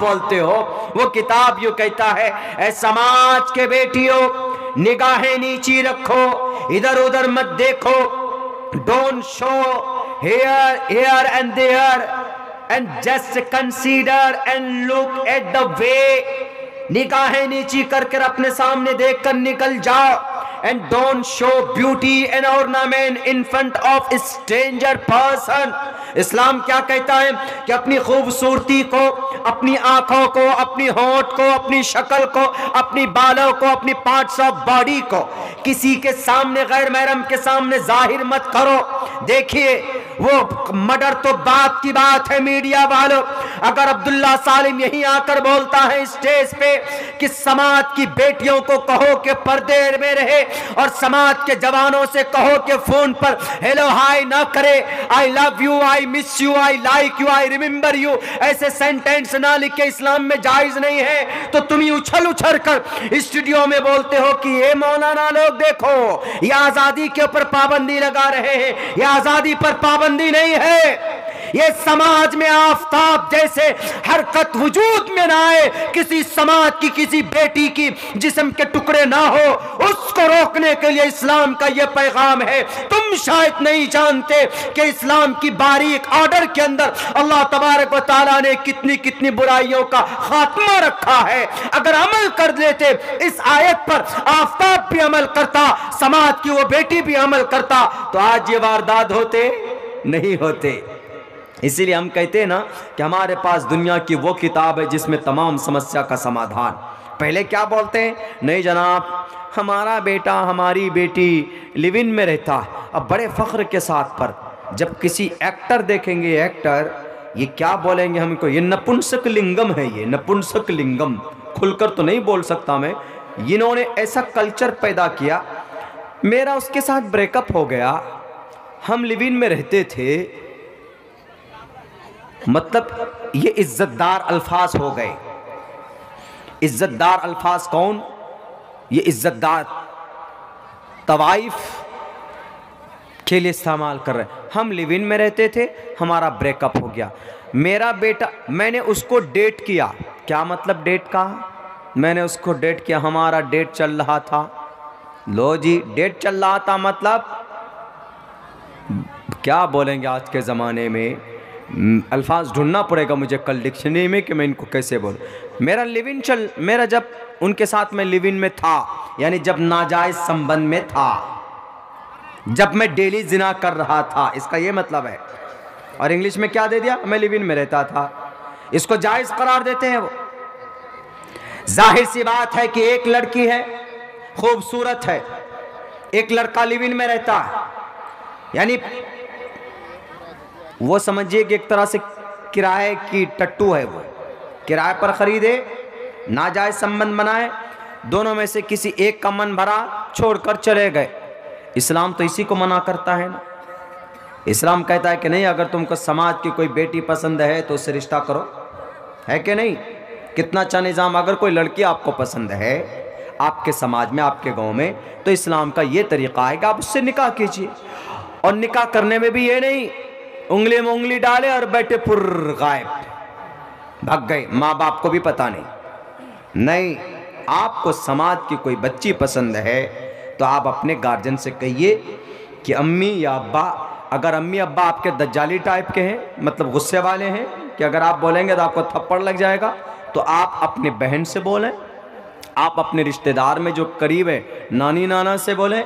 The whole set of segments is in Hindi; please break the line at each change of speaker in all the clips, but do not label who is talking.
बोलते हो। वो किताब यूं कहता है, ऐ समाज के बेटियों, निगाहें नीची रखो, इधर उधर मत देखो, don't show here and there and just consider and look at the way। निगाहें नीची करके अपने सामने देखकर निकल जाओ। and don't show beauty and ornament in front of a stranger person। इस्लाम क्या कहता है कि अपनी खूबसूरती को, अपनी आंखों को, अपनी होंठ को, अपनी शक्ल को, अपनी बालों को, अपनी पार्ट्स ऑफ बॉडी को किसी के सामने, गैर महरम के सामने जाहिर मत करो। देखिए वो मर्डर तो बात की बात है मीडिया वालों। अगर अब्दुल्ला सालिम यहीं आकर बोलता है स्टेज पे कि समाज की बेटियों को कहो कि पर्दे में रहे और समाज के जवानों से कहो कि फोन पर हेलो हाय ना करे, I love you, I miss you, I like you, I remember you, ऐसे सेंटेंस ना लिखे इस्लाम में जायज नहीं है, तो तुम ही उछल उछल कर स्टूडियो में बोलते हो कि ये मौलाना लोग देखो ये आजादी के ऊपर पाबंदी लगा रहे हैं। ये आजादी पर पाबंदी नहीं है, ये समाज में आफताब जैसे हरकत वजूद में ना आए, किसी समाज की, किसी बेटी की जिस्म के टुकड़े ना हो, उसको रोकने के लिए इस्लाम का ये पैगाम है। तुम शायद नहीं जानते कि इस्लाम की बारीक ऑर्डर के अंदर अल्लाह तबारक व तआला ने कितनी कितनी बुराइयों का खात्मा रखा है। अगर अमल कर लेते इस आयत पर, आफताब भी अमल करता, समाज की वो बेटी भी अमल करता, तो आज ये वारदात होते नहीं होते। इसीलिए हम कहते हैं ना कि हमारे पास दुनिया की वो किताब है जिसमें तमाम समस्या का समाधान। पहले क्या बोलते हैं, नहीं जनाब हमारा बेटा, हमारी बेटी लिव इन में रहता, अब बड़े फख्र के साथ। पर जब किसी एक्टर देखेंगे, एक्टर ये क्या बोलेंगे हमको, ये नपुंसक लिंगम है, ये नपुंसक लिंगम। खुलकर तो नहीं बोल सकता मैं, इन्होंने ऐसा कल्चर पैदा किया। मेरा उसके साथ ब्रेकअप हो गया, हम लिव इन में रहते थे, मतलब ये इज्जतदार अल्फाज हो गए। इज्जतदार अल्फाज कौन, ये इज्जतदार तवाइफ के लिए इस्तेमाल कर रहे हैं। हम लिव इन में रहते थे, हमारा ब्रेकअप हो गया, मेरा बेटा, मैंने उसको डेट किया। क्या मतलब डेट का, मैंने उसको डेट किया, हमारा डेट चल रहा था। लो जी, डेट चल रहा था मतलब क्या बोलेंगे आज के ज़माने में, अल्फाज ढूंढना पड़ेगा मुझे कल डिक्शनरी में कि मैं इनको कैसे बोलूं। मेरा जब उनके साथ मैं लिव इन में था, यानी जब नाजायज संबंध में था, जब मैं डेली जिना कर रहा था, इसका ये मतलब है। और इंग्लिश में क्या दे दिया, मैं लिव इन में रहता था, इसको जायज करार देते हैं वो। जाहिर सी बात है कि एक लड़की है, खूबसूरत है, एक लड़का लिव इन में रहता है, यानी वो समझिए कि एक तरह से किराए की टट्टू है। वो किराए पर खरीदे, नाजायज संबंध बनाए, दोनों में से किसी एक का मन भरा, छोड़कर चले गए। इस्लाम तो इसी को मना करता है ना। इस्लाम कहता है कि नहीं, अगर तुमको समाज की कोई बेटी पसंद है तो उससे रिश्ता करो, है कि नहीं। कितना अच्छा निज़ाम। अगर कोई लड़की आपको पसंद है आपके समाज में, आपके गांव में, तो इस्लाम का ये तरीका है कि आप उससे निकाह कीजिए। और निकाह करने में भी ये नहीं उंगली में उंगली डाले और बैठे पुर गायब, भाग गए, माँ बाप को भी पता नहीं। आपको समाज की कोई बच्ची पसंद है तो आप अपने गार्जियन से कहिए कि अम्मी या अब्बा, अगर अम्मी अब्बा आपके दज्जाली टाइप के हैं, मतलब गुस्से वाले हैं कि अगर आप बोलेंगे तो आपको थप्पड़ लग जाएगा, तो आप अपने बहन से बोलें, आप अपने रिश्तेदार में जो करीब है नानी नाना से बोलें,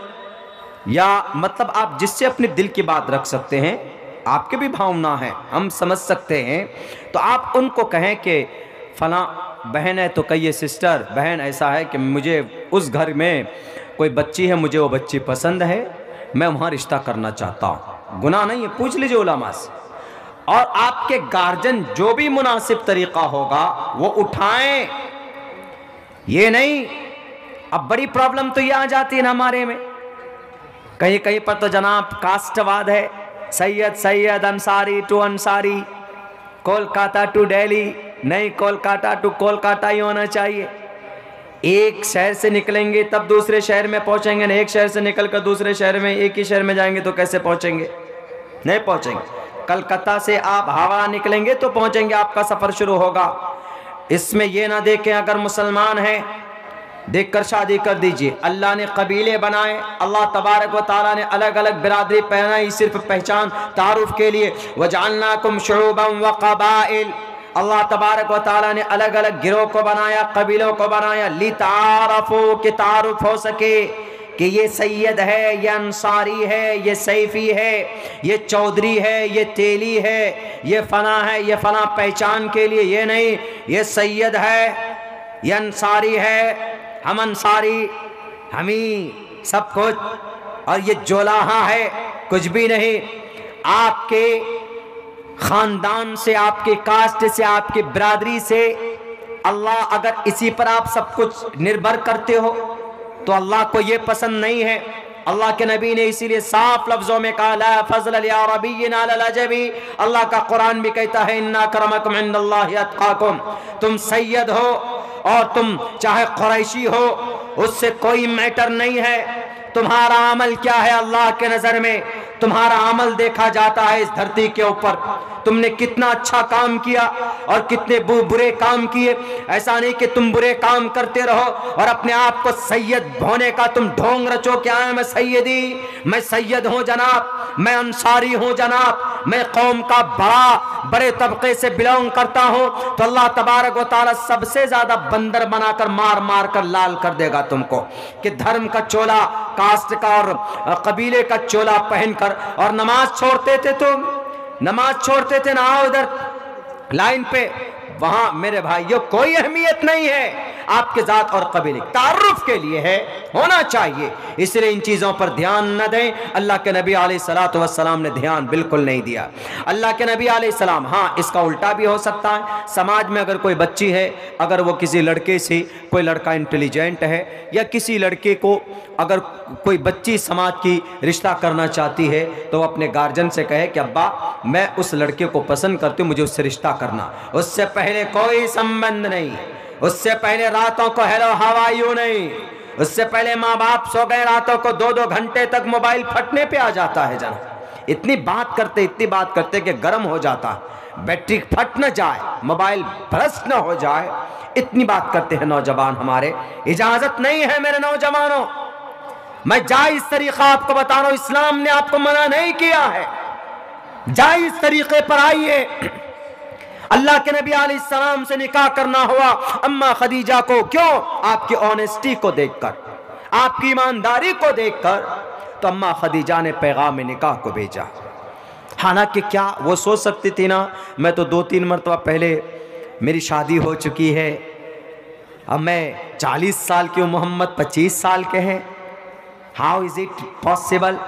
या मतलब आप जिससे अपने दिल की बात रख सकते हैं, आपके भी भावना है, हम समझ सकते हैं, तो आप उनको कहें कि फला बहन है तो कहिए सिस्टर, बहन ऐसा है कि मुझे उस घर में कोई बच्ची है, मुझे वो बच्ची पसंद है, मैं वहाँ रिश्ता करना चाहता हूँ। गुनाह नहीं है, पूछ लीजिए उलमा से। और आपके गार्जियन जो भी मुनासिब तरीका होगा वो उठाएं, ये नहीं। अब बड़ी प्रॉब्लम तो ये आ जाती है ना हमारे में, कहीं कहीं पर तो जनाब कास्टवाद है, सैयद अंसारी टू अंसारी, कोलकाता टू दिल्ली, नहीं कोलकाता टू कोलकाता ही होना चाहिए। एक शहर से निकलेंगे तब दूसरे शहर में पहुंचेंगे ना, एक शहर से निकलकर दूसरे शहर में, एक ही शहर में जाएंगे तो कैसे पहुंचेंगे, नहीं पहुंचेंगे। कलकत्ता से आप हवा निकलेंगे तो पहुंचेंगे, आपका सफर शुरू होगा। इसमें ये ना देखें अगर मुसलमान हैं देखकर शादी कर दीजिए। अल्लाह ने कबीले बनाए, अल्लाह तबारक व तआला ने अलग अलग बिरादरी पहनाई सिर्फ पहचान तारुफ के लिए। वजअलनाकुम शुऊबन व क़बाइल, अल्लाह तबारक व तआला ने अलग अलग गिरोह को बनाया, कबीलों को बनाया। लितारफू, कि तारुफ हो सके कि ये सैयद है, ये अंसारी है, ये सैफी है, ये चौधरी है, ये तेली है, ये फना है, ये फना पहचान के लिए। ये नहीं, ये सैयद है, ये अंसारी है, हम अंसारी, हम ही सब कुछ, और ये जोलाहा है, कुछ भी नहीं। आपके खानदान से, आपके कास्ट से, आपके बिरादरी से अल्लाह अगर इसी पर आप सब कुछ निर्भर करते हो तो अल्लाह को ये पसंद नहीं है। अल्लाह के नबी ने इसीलिए साफ लफ्जों में कहा, ला फज़ल लिया अरबिय्यिन अला अजमी। अल्लाह का कुरान भी कहता है, इन्ना अक्रमकुम इंदल्लाहि अत्काकुम। तुम सैयद हो और तुम चाहे कुरैशी हो, उससे कोई मैटर नहीं है। तुम्हारा अमल क्या है अल्लाह के नजर में, तुम्हारा अमल देखा जाता है इस धरती के ऊपर। तुमने कितना अच्छा काम किया और कितने बुरे काम किए। ऐसा नहीं कि तुम बुरे काम करते रहो और अपने आप को सैयद होने का तुम ढोंग रचो। क्या है, मैं सैयदी, मैं सैयद हूँ जनाब, मैं अंसारी हूँ जनाब, मैं कौम का बड़े तबके से बिलोंग करता हूँ। तो अल्लाह तबारक व तआला सबसे ज्यादा बंदर बनाकर मार मार कर लाल कर देगा तुमको कि धर्म का चोला, कास्ट का और कबीले का चोला पहनकर और नमाज छोड़ते थे। तुम नमाज छोड़ते थे ना, आओ इधर लाइन पे, वहां मेरे भाइयों कोई अहमियत नहीं है आपके जात और कबीले, तारुफ के लिए है, होना चाहिए। इसलिए इन चीज़ों पर ध्यान न दें। अल्लाह के नबी अलैहिस्सलातु वस्सलाम ने ध्यान बिल्कुल नहीं दिया। अल्लाह के नबी अलैहिस्सलाम, हाँ इसका उल्टा भी हो सकता है। समाज में अगर कोई बच्ची है, अगर वो किसी लड़के से, कोई लड़का इंटेलिजेंट है या किसी लड़के को अगर कोई बच्ची समाज की रिश्ता करना चाहती है तो वो अपने गार्जियन से कहे कि अब्बा मैं उस लड़के को पसंद करती हूँ, मुझे उससे रिश्ता करना। उससे पहले कोई संबंध नहीं, उससे पहले रातों को हेलो हाउ आर यू नहीं, उससे पहले माँ बाप सो गए रातों को 2-2 घंटे तक मोबाइल फटने पे आ जाता है जना। इतनी बात करते कि गर्म हो जाता, बैटरी फट न जाए, मोबाइल भ्रष्ट न हो जाए, इतनी बात करते हैं नौजवान हमारे। इजाजत नहीं है मेरे नौजवानों, मैं जायज तरीका आपको बता रहा हूं, इस्लाम ने आपको मना नहीं किया है, जायज तरीके पर आइए। अल्लाह के नबी अलैहिस्सलाम से निकाह करना हुआ अम्मा खदीजा को, क्यों? आपकी ऑनेस्टी को देखकर, आपकी ईमानदारी को देखकर, तो अम्मा खदीजा ने पैगाम निकाह को भेजा। हालांकि क्या वो सोच सकती थी ना, मैं तो 2-3 मरतबा पहले मेरी शादी हो चुकी है, अब मैं 40 साल की हूँ, मोहम्मद 25 साल के हैं, हाउ इज इट पॉसिबल,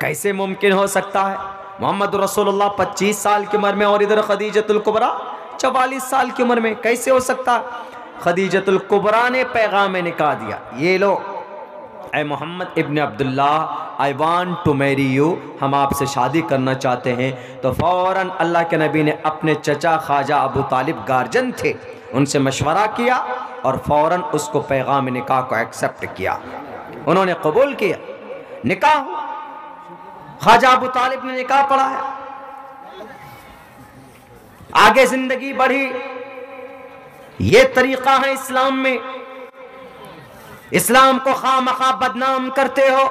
कैसे मुमकिन हो सकता है? मोहम्मद रसूलुल्लाह 25 साल की उम्र में और इधर खदीजतुल कुबरा 44 साल की उम्र में, कैसे हो सकता? खदीजतुल कुबरा ने पैगाम निकाह दिया, ये लो ऐ Muhammad ibn Abdullah, I want to marry you, हम आपसे शादी करना चाहते हैं। तो फ़ौरन अल्लाह के नबी ने अपने चचा ख्वाजा अबू तालिब गार्जियन थे, उनसे मशवरा किया और फ़ौरन उसको पैगाम निकाह को एक्सेप्ट किया, उन्होंने कबूल किया। निकाह ख्वाजा अबू तालिब ने निकाह पढ़ाया, आगे जिंदगी बढ़ी। ये तरीका है इस्लाम में। इस्लाम को खामखा बदनाम करते हो।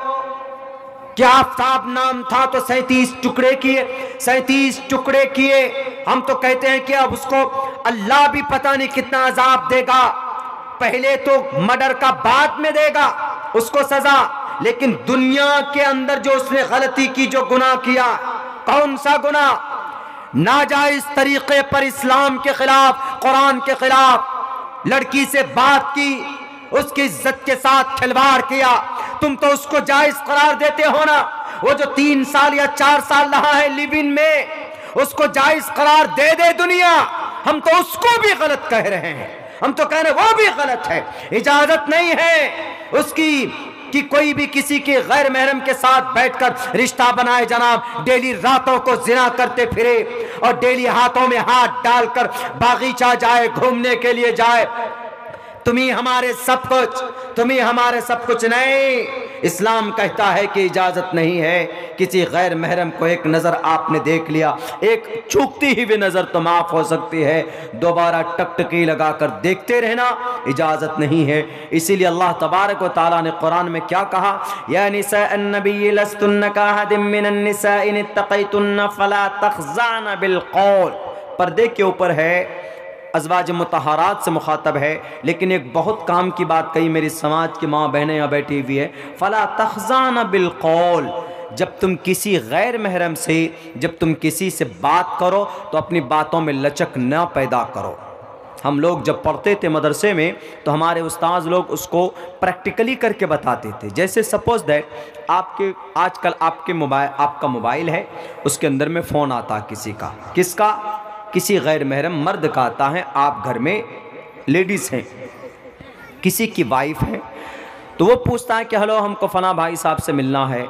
क्या आफ्ताब नाम था तो 37 टुकड़े किए, 37 टुकड़े किए। हम तो कहते हैं कि अब उसको अल्लाह भी पता नहीं कितना अजाब देगा, पहले तो मर्डर का बाद में देगा उसको सजा, लेकिन दुनिया के अंदर जो उसने गलती की, जो गुनाह किया, कौन सा गुनाह? नाजायज तरीके पर इस्लाम के खिलाफ, कुरान के खिलाफ लड़की से बात की, उसकी इज्जत के साथ खिलवाड़ किया। तुम तो उसको जायज करार देते हो ना, वो जो 3 साल या 4 साल रहा है लिव इन में, उसको जायज करार दे दे दुनिया। हम तो उसको भी गलत कह रहे हैं, हम तो कह रहे हैं वो भी गलत है। इजाजत नहीं है उसकी कि कोई भी किसी के गैर महरम के साथ बैठकर रिश्ता बनाए जनाब, डेली रातों को जिना करते फिरे और डेली हाथों में हाथ डालकर बागीचा जाए, घूमने के लिए जाए। तुम्ही हमारे सब कुछ, तुम्ही हमारे सब कुछ नहीं। इस्लाम कहता है कि इजाज़त नहीं है किसी गैर महरम को एक नज़र आपने देख लिया, एक चूकती ही हुई नज़र तो माफ़ हो सकती है, दोबारा टकटकी लगाकर देखते रहना इजाज़त नहीं है। इसीलिए अल्लाह तबारक व तआला ने कुरान में क्या कहा, या निसाअन नबी लस्तुन्न काहदिम मिनन निसाइ इन इत्तक़ैतुन्न फला तख़ज़ान बिल क़ौल। पर्दे के ऊपर है, अज़वाज मुतहरात से मुखातब है, लेकिन एक बहुत काम की बात कही मेरी समाज की माँ बहनें यहाँ बैठी हुई है, फला तख़ज़ान बिल क़ौल। जब तुम किसी गैर महरम से, जब तुम किसी से बात करो तो अपनी बातों में लचक न पैदा करो। हम लोग जब पढ़ते थे मदरसे में तो हमारे उस्ताद लोग उसको प्रैक्टिकली करके बताते थे। जैसे सपोज दैट आपके आजकल आपका मोबाइल है, उसके अंदर में फ़ोन आता है किसी का, किसका, किसी गैर महरम मर्द का आता है। आप घर में लेडीज़ हैं, किसी की वाइफ है, तो वो पूछता है कि हेलो हमको फ़लाँ भाई साहब से मिलना है,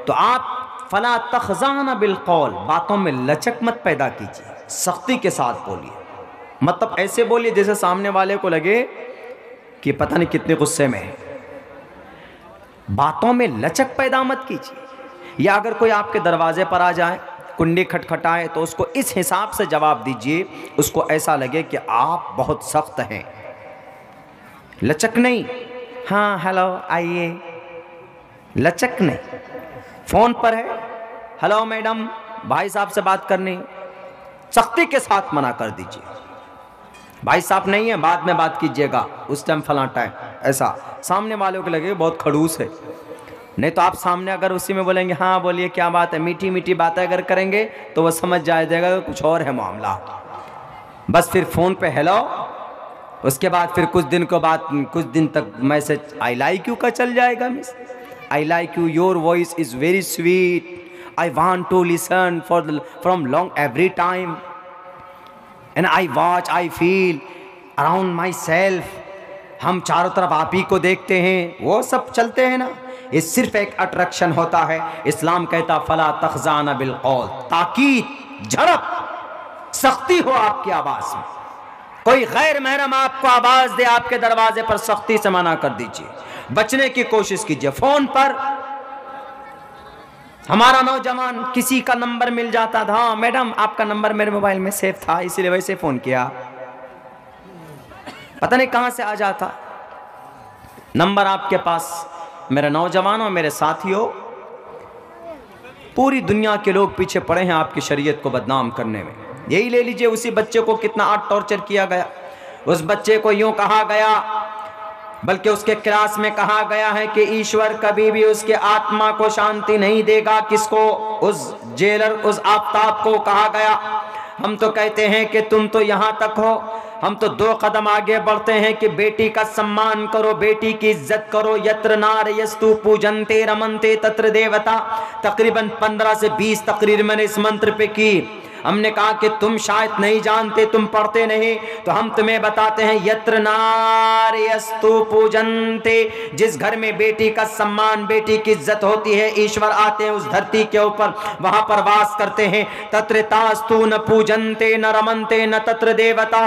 तो आप फला तख़ज़ान बिल क़ौल, बातों में लचक मत पैदा कीजिए, सख्ती के साथ बोलिए। मतलब ऐसे बोलिए जैसे सामने वाले को लगे कि पता नहीं कितने गुस्से में है। बातों में लचक पैदा मत कीजिए। या अगर कोई आपके दरवाजे पर आ जाए, कुंडी खटखटाए, तो उसको इस हिसाब से जवाब दीजिए उसको ऐसा लगे कि आप बहुत सख्त हैं। लचक नहीं, हाँ हेलो आइए, लचक नहीं। फ़ोन पर है, हेलो मैडम भाई साहब से बात करनी, सख्ती के साथ मना कर दीजिए। भाई साहब नहीं है, बाद में बात कीजिएगा, उस टाइम फलां टाइम, ऐसा सामने वालों को लगे बहुत खड़ूस है। नहीं तो आप सामने अगर उसी में बोलेंगे हाँ बोलिए क्या बात है, मीठी मीठी बातें अगर करेंगे तो वो समझ जाएगा कि कुछ और है मामला। बस फिर फ़ोन पे हेलो, उसके बाद फिर कुछ दिन तक मैसेज आई लाइक यू का चल जाएगा। Miss I like you, your voice is very sweet, I want to listen from long every time and I watch, I feel around myself. हम चारों तरफ आप ही को देखते हैं, वो सब चलते हैं ना। ये सिर्फ एक अट्रैक्शन होता है। इस्लाम कहता फला तख़ज़ान बिल क़ौल, ताकीद, झड़प, सख्ती हो आपकी आवाज़ में। कोई गैर महरम आपको आवाज़ दे आपके दरवाजे पर, सख्ती से मना कर दीजिए, बचने की कोशिश कीजिए। फ़ोन पर हमारा नौजवान किसी का नंबर मिल जाता था, हाँ मैडम आपका नंबर मेरे मोबाइल में सेव था इसीलिए वैसे फ़ोन किया, पता नहीं कहाँ से आ जाता नंबर आपके पास। मेरे नौजवानों, मेरे साथियों, पूरी दुनिया के लोग पीछे पड़े हैं आपकी शरीयत को बदनाम करने में। यही ले लीजिए, उसी बच्चे को कितना आज टॉर्चर किया गया। उस बच्चे को यूं कहा गया, बल्कि उसके क्लास में कहा गया है कि ईश्वर कभी भी उसके आत्मा को शांति नहीं देगा। किसको? उस जेलर, उस आफताब को कहा गया। हम तो कहते हैं कि तुम तो यहाँ तक हो, हम तो 2 कदम आगे बढ़ते हैं कि बेटी का सम्मान करो, बेटी की इज्जत करो। यत्र नार्यस्तु पूजन्ते रमन्ते तत्र देवता। तकरीबन 15 से 20 तकरीर मैंने इस मंत्र पे की। हमने कहा कि तुम शायद नहीं जानते, तुम पढ़ते नहीं, तो हम तुम्हें बताते हैं यत्र नार्यस्तु पूजन्ते, जिस घर में बेटी का सम्मान, बेटी की इज्जत होती है, ईश्वर आते हैं उस धरती के ऊपर, वहां पर वास करते हैं। तत्र तास्तु न पूजन्ते न रमन्ते न तत्र देवता।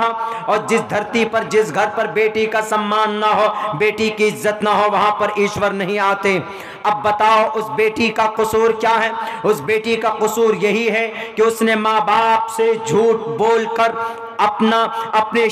और जिस धरती पर, जिस घर पर बेटी का सम्मान ना हो, बेटी की इज्जत ना हो, वहां पर ईश्वर नहीं आते। अब बताओ उस बेटी का कसूर क्या है? उस बेटी का कसूर यही है कि उसने माँ बाप से झूठ बोलकर अपनी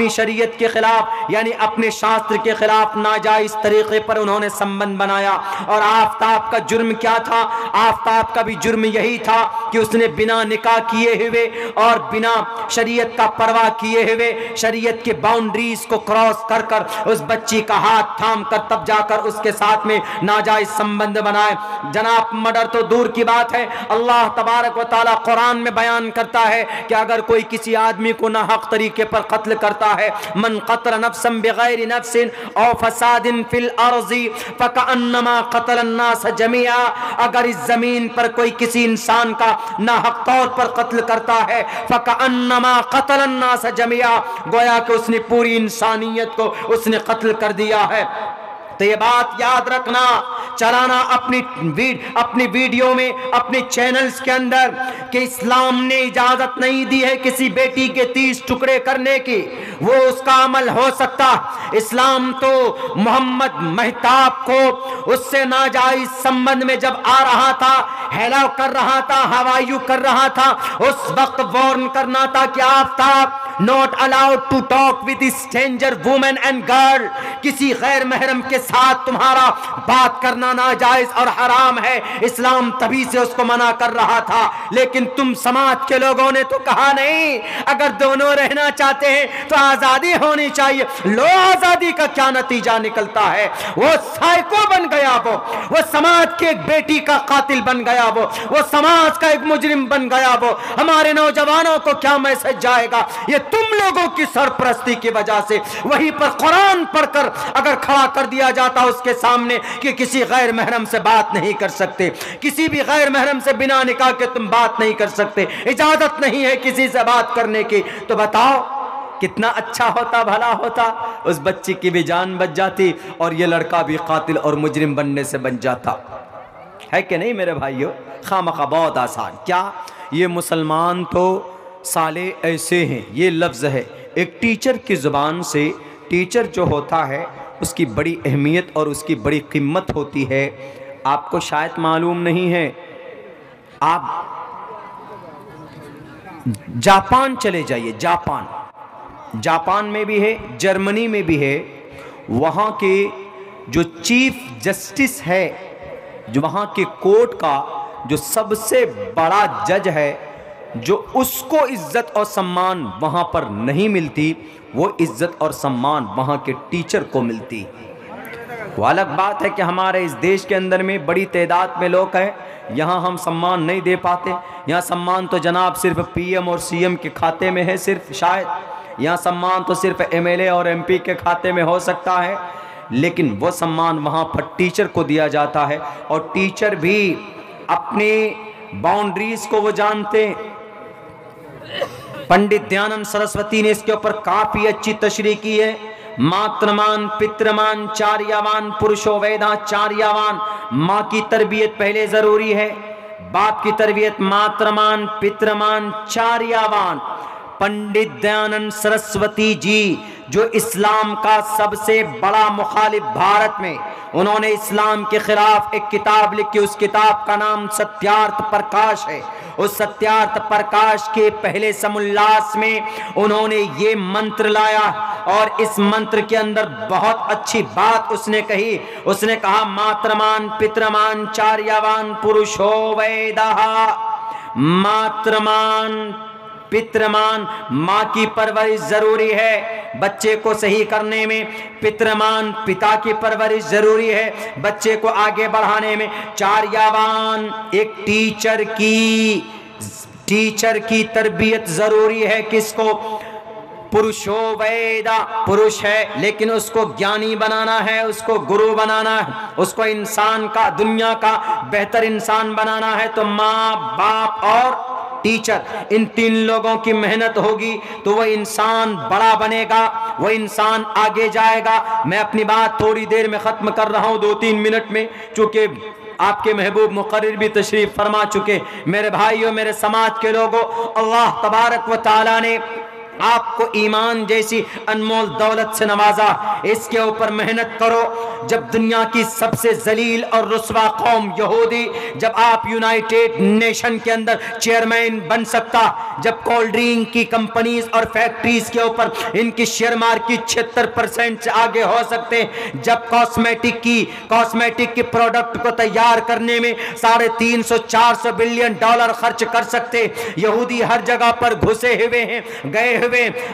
शरीयत के खिलाफ, यानी अपने शास्त्र के खिलाफ नाजायज तरीके पर उन्होंने संबंध बनाया। और आफताब का जुर्म क्या था? आफताब का भी जुर्म यही था कि उसने बिना निकाह किए हुए और बिना शरीयत का परवाह किए हुए, शरीयत के बाउंड्रीज को क्रॉस कर कर उस बच्ची का हाथ थाम कर तब जाकर उसके साथ में नाजायज संबंध बनाए। जनाब, मर्डर तो दूर की बात है, अल्लाह तबारक व तआला कुरान में बयान करता है कि अगर कोई किसी आदमी को ना हक तरीके पर कत्ल करता है, मन कतल नफ्सन बिगैर नफ्सिन औ फसादिन फिल अर्ज़ि फकअन्नमा कतल अन्नास जमीआ। अगर इस जमीन पर कोई किसी इंसान का ना हक तौर पर कत्ल करता है, फकअन्नमा कतल अन्नास जमीआ, गोया कि उसने पूरी इंसानियत को उसने कत्ल कर दिया है। तो ये बात याद रखना, चलाना अपनी वीडियो में, अपने चैनल्स के अंदर कि इस्लाम ने इजाजत नहीं दी है किसी बेटी के 30 टुकड़े करने की, वो उसका अमल हो सकता। इस्लाम तो मोहम्मद महताब को उससे नाजायज संबंध में जब आ रहा था, हेला कर रहा था, हवायु कर रहा था, उस वक्त वार्न करना था कि Aftab not allowed to talk with stranger women and girl, किसी गैर महरम के साथ तुम्हारा बात करना नाजायज और हराम है। इस्लाम तभी से उसको मना कर रहा था, लेकिन तुम समाज के लोगों ने तो कहा नहीं, अगर दोनों रहना चाहते हैं तो आजादी होनी चाहिए। लो आजादी का क्या नतीजा निकलता है, वो साइको बन गया, वो समाज के एक बेटी का कातिल बन गया, वो समाज का एक मुजरिम बन गया। वो हमारे नौजवानों को क्या मैसेज जाएगा, ये तुम लोगों की सरपरस्ती की वजह से। वहीं पर कुरान पढ़कर अगर खड़ा कर दिया जाता उसके सामने कि किसी गैर महरम से बात नहीं कर सकते, किसी भी गैर महरम से बिना निकाह के तुम बात नहीं कर सकते, इजाजत नहीं है किसी से बात करने की, तो बताओ कितना अच्छा होता, भला होता। उस बच्ची की भी जान बच जाती और ये लड़का भी कातिल और मुजरिम बनने से बच जाता, है कि नहीं मेरे भाइयों। खामखा बहुत आसान। क्या ये मुसलमान तो साले ऐसे हैं, ये लफ्ज़ है एक टीचर की ज़ुबान से। टीचर जो होता है उसकी बड़ी अहमियत और उसकी बड़ी कीमत होती है, आपको शायद मालूम नहीं है। आप जापान चले जाइए, जापान में भी है, जर्मनी में भी है। वहाँ के जो चीफ जस्टिस है, जो वहाँ के कोर्ट का जो सबसे बड़ा जज है, जो उसको इज्जत और सम्मान वहाँ पर नहीं मिलती, वो इज्जत और सम्मान वहाँ के टीचर को मिलती। वो अलग बात है कि हमारे इस देश के अंदर में बड़ी तादाद में लोग हैं, यहाँ हम सम्मान नहीं दे पाते। यहाँ सम्मान तो जनाब सिर्फ पीएम और सीएम के खाते में है, सिर्फ शायद यहाँ सम्मान तो सिर्फ एमएलए और एमपी के खाते में हो सकता है, लेकिन वो सम्मान वहाँ पर टीचर को दिया जाता है। और टीचर भी अपने बाउंड्रीज को वो जानते हैं। पंडित दयानंद सरस्वती ने इसके ऊपर काफी अच्छी तशरीह की है। मातृमान पितृमान चार्यावान पुरुषो वेदाचार्यावान। माँ की तरबियत पहले जरूरी है, बाप की तरबियत मातृमान पितृमान चार्यावान। पंडित दयानंद सरस्वती जी जो इस्लाम का सबसे बड़ा मुखालिफ भारत में, उन्होंने इस्लाम के खिलाफ एक किताब लिखी, उस किताब का नाम सत्यार्थ प्रकाश है। उस सत्यार्थ प्रकाश के पहले समुल्लास में उन्होंने ये मंत्र लाया और इस मंत्र के अंदर बहुत अच्छी बात उसने कही। उसने कहा मातृमान पितृमान चार्यावान पुरुषो वेदः। मातृमान पितृमान, माँ की परवरिश जरूरी है बच्चे को सही करने में। पितृमान, पिता की परवरिश जरूरी है बच्चे को आगे बढ़ाने में। चार्यावान, एक टीचर की तरबियत जरूरी है। किसको? पुरुषो वेदा, पुरुष है लेकिन उसको ज्ञानी बनाना है, उसको गुरु बनाना है, उसको इंसान का, दुनिया का बेहतर इंसान बनाना है। तो माँ बाप और टीचर, इन तीन लोगों की मेहनत होगी तो वह इंसान बड़ा बनेगा, वह इंसान आगे जाएगा। मैं अपनी बात थोड़ी देर में खत्म कर रहा हूं, 2-3 मिनट में, चूंकि आपके महबूब मुकर्रिर भी तशरीफ फरमा चुके। मेरे भाइयों, मेरे समाज के लोगों, अल्लाह तबारक व तआला ने आपको ईमान जैसी अनमोल दौलत से नवाजा। इसके ऊपर मेहनत करो। जब दुनिया की सबसे जलील और रुस्वा कौम यहूदी, जब आप यूनाइटेड नेशन के अंदर चेयरमैन बन सकता, जब कोल्ड ड्रिंक की कंपनीज और फैक्ट्रीज के ऊपर इनकी शेयर मार्केट 76% से आगे हो सकते, जब कॉस्मेटिक की प्रोडक्ट को तैयार करने में 350-400 बिलियन डॉलर खर्च कर सकते, यहूदी हर जगह पर घुसे हुए हैं, गए हुए।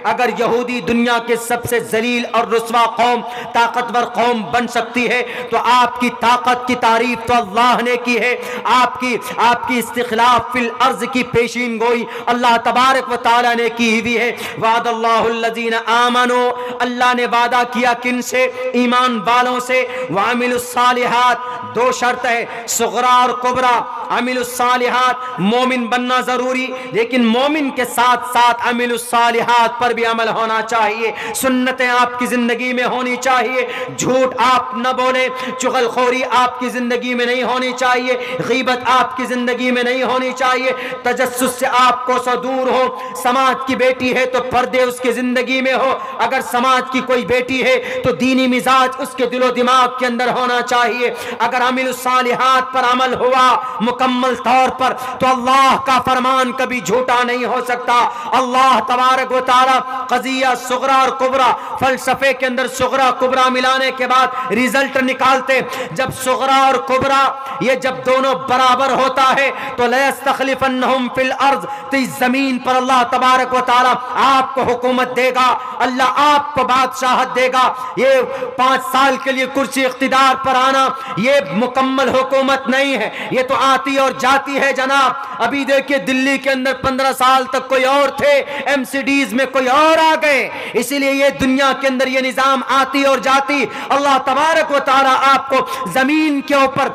अगर यहूदी दुनिया के सबसे जलील और रुस्वा कौम, ताकतवर कौम बन सकती है, तो आपकी ताकत की तारीफ तो अल्लाह ने की है। आपकी इस्तिखलाफ फिल अर्ज की पेशीन गोई अल्लाह तबारक व तआला ने की हुई है। वादल्लाहुल्लज़ीना आमनो, अल्लाह ने वादा किया किन से? ईमान वालों से। वामिलुस सालिहात, 2 शर्त है, सुगरा और कुबरा। अमिलुस्सालिहात, मोमिन बनना जरूरी, लेकिन मोमिन के साथ साथ अमिलुस्सालिहात पर भी अमल होना चाहिए। सुन्नतें आपकी जिंदगी में होनी चाहिए। झूठ आप न बोले, चुगलखोरी आपकी जिंदगी में नहीं होनी चाहिए, गीबत आपकी जिंदगी में नहीं होनी चाहिए, तजस्सुस से आपको सो दूर हो। समाज की बेटी है तो पर्दे उसकी जिंदगी में हो। अगर समाज की कोई बेटी है तो दीनी मिजाज उसके दिलो दिमाग के अंदर होना चाहिए। अगर अमिलुस्सालिहात पर अमल हुआ मुकम्मल तौर पर तो अल्लाह का फरमान कभी झूठा नहीं हो सकता। अल्लाह तबारक व तआला क़ज़िया सुग़रा और कुबरा, फलसफे के अंदर सुग़रा कुबरा मिलाने के बाद रिजल्ट निकालते। जब सुग़रा और कुबरा ये जब दोनों बराबर होता है तो लयस्तख़लिफ़न्नहुम फ़िल अर्ज़, तो इस जमीन पर अल्लाह तबारक व तआला आपको हुकूमत देगा, अल्लाह आपको बादशाहत देगा। ये 5 साल के लिए कुर्सी इख्तिदार पर आना ये मुकम्मल हुकूमत नहीं है, ये तो आती और जाती है जनाब। अभी देखिए दिल्ली के अंदर 15 साल तक कोई और थे, एमसीडीज में कोई और आ गए। इसीलिए ये दुनिया के अंदर ये निजाम आती और जाती। अल्लाह तबारक व तआला आपको जमीन के ऊपर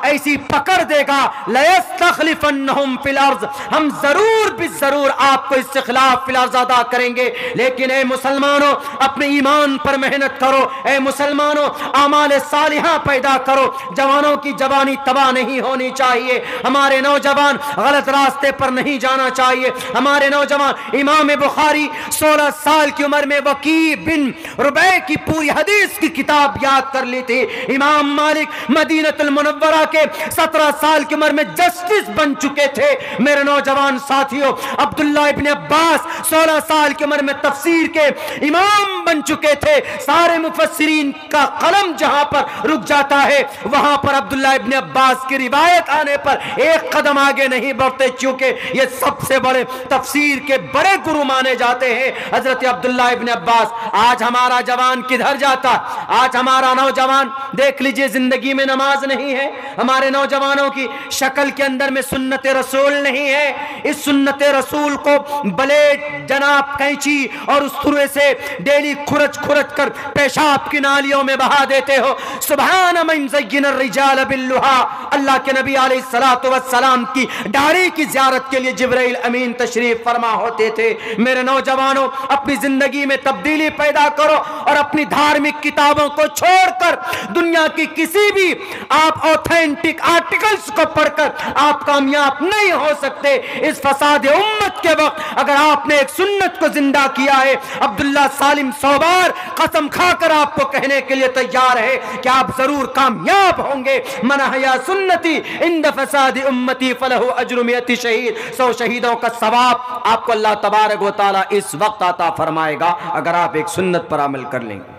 ऐसी पकड़ देगा, लयस्तख़लिफ़न्नहुम फ़िल अर्ज़, हम जरूर भी जरूर आपको इस्तिख़लाफ़ फ़िल अर्ज़ अदा करेंगे। लेकिन ए मुसलमानों, अपने ईमान पर मेहनत करो। ए मुसलमानों, आमाल सालिहा पैदा करो। जवानों की जवानी तबाह नहीं होनी चाहिए। हमारे नौजवान गलत रास्ते पर नहीं जाना चाहिए। हमारे नौजवान, इमाम बुखारी 16 साल की उम्र में वकी बिन रुबै की पूरी हदीस की किताब याद कर ली थी। इमाम मालिक मदीनतुल मुनव्वरा के 17 साल की उम्र में जस्टिस बन चुके थे। मेरे नौजवान साथियों, अब्दुल्ला इब्न अब्बास 16 साल की उम्र में तफसीर के इमाम बन चुके थे। सारे मुफस्सिरीन का कलम जहां पर रुक जाता है वहां पर अब्दुल्ला इब्न अब्बास की रिवायत आने पर एक कदम आगे नहीं बढ़ते, क्योंकि ये सबसे बड़े तफसीर के बड़े गुरु माने जाते हैं हजरत अब्दुल्ला इब्न अब्बास। आज हमारा जवान किधर जाता? आज हमारा नौजवान देख लीजिए, जिंदगी में नमाज नहीं है, हमारे नौजवानों की शक्ल के अंदर में सुन्नत रसूल नहीं है। इस सुन्नत रसूल को ब्लेड, जनाब कैंची और उस तुरे से डेली खुरच खुरच कर पेशाब की नालियों में बहा देते हो। सुभान मन ज़य्यना रिजाल बिल्लुहा, अल्लाह के नबी अलैहिस्सलातु वस्सलाम की दाढ़ी की ज़ियारत के लिए जिब्राइल अमीन तशरीफ फरमा होते थे। मेरे नौजवानों, अपनी जिंदगी में तब्दीली पैदा करो और अपनी धार्मिक किताबों को छोड़कर दुनिया की किसी भी आप ऑथेंटिक आर्टिकल्स को पढ़कर आप कामयाब नहीं हो सकते। इस फसाद उम्मत के वक्त अगर आपने एक सुन्नत को जिंदा किया है, अब्दुल्ला सालिम सौबार कसम खाकर आपको कहने के लिए तैयार है कि आप जरूर कामयाब होंगे। मन हया सुन्नती इंद फसाद उम्मती फलहु अज्रु मियति शहीद, 100 शहीदों का सवाब आपको अल्लाह तबारक व तआला इस वक्त अता फरमाएगा अगर आप एक सुन्नत पर अमल कर लेंगे।